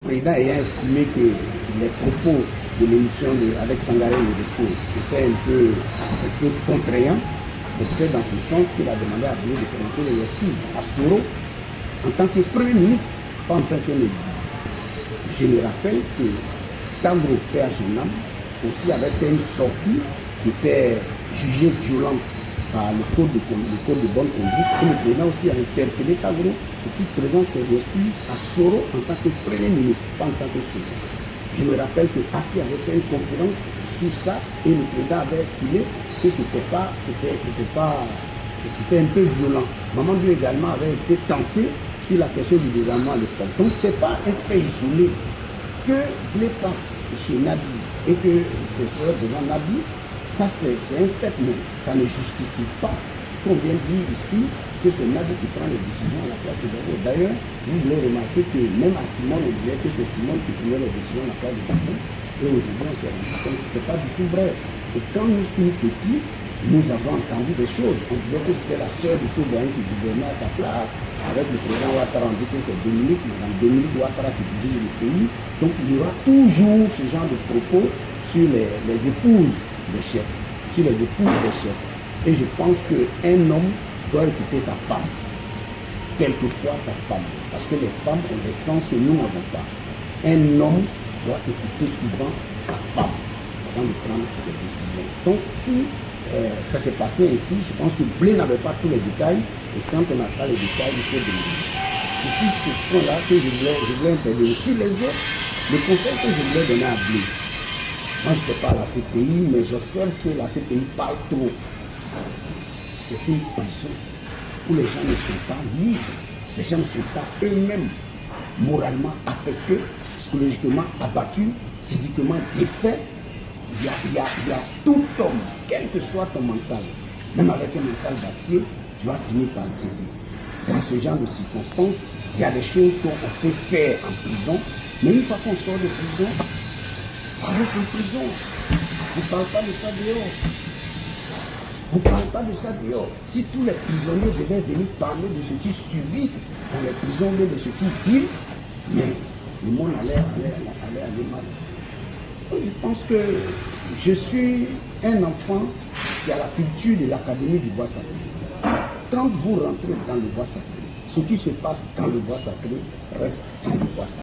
Le président ayant estimé que les propos de l'émission avec Sangaré Nguesso étaient un peu contraignants, c'est peut-être dans ce sens qu'il a demandé à Bruno de présenter les excuses à Soro en tant que Premier ministre, pas en tant qu'individu. Je me rappelle que Tagro, paix à son âme, aussi avait fait une sortie qui était jugée violente par le code de bonne conduite, et le président aussi a interpellé Tagro pour qu'il présente ses excuses à Soro en tant que Premier ministre, pas en tant que Soro. Je me rappelle que Afi avait fait une conférence sur ça et le président avait estimé que c'était un peu violent. Mamadou également avait été tensé sur la question du désarmement à l'époque. Donc ce n'est pas un fait isolé que les parts chez Nadi et que ce soit devant Nadi, ça c'est un fait, mais ça ne justifie pas qu'on vienne dire ici que c'est Nadi qui prend les décisions à la place de Gbagbo. D'ailleurs, vous voulez remarquer que même à Simone, on disait que c'est Simone qui prenait les décisions à la place de Gbagbo. Et aujourd'hui, on s'est rendu compte que ce n'est pas du tout vrai. Et quand nous fûmes petits, nous avons entendu des choses. On disait que c'était la sœur du Foubain qui gouvernait à sa place. Avec le président Ouattara, on dit que c'est Madame Dominique Ouattara qui dirige le pays. Donc il y aura toujours ce genre de propos sur les épouses des chefs, sur les épouses des chefs. Et je pense qu'un homme doit écouter sa femme, quelquefois sa femme, parce que les femmes ont des sens que nous n'avons pas. Un homme doit écouter souvent sa femme avant de prendre des décisions. Donc si ça s'est passé ainsi, je pense que Blé n'avait pas tous les détails, et quand on n'a pas les détails, il faut demander. C'est sur ce point-là que je voulais intervenir. Sur les autres, le conseil que je voulais donner à Blé, moi je ne parle à la CPI, mais j'observe que la CPI parle trop. C'est une prison où les gens ne sont pas libres, les gens ne sont pas eux-mêmes moralement affectés, psychologiquement abattus, physiquement défaits. Il y a tout homme, quel que soit ton mental, même avec un mental d'acier, tu vas finir par céder. Dans ce genre de circonstances, il y a des choses qu'on peut faire en prison, mais une fois qu'on sort de prison, ça reste en prison. On ne parle pas de ça dehors. On ne parle pas de ça dehors. Si tous les prisonniers devaient venir parler de ce qu'ils subissent dans les prisons, de ce qu'ils vivent, mais le monde allait mal. Donc, je pense que je suis un enfant qui a la culture de l'Académie du bois sacré. Quand vous rentrez dans le bois sacré, ce qui se passe dans le bois sacré reste dans le bois sacré.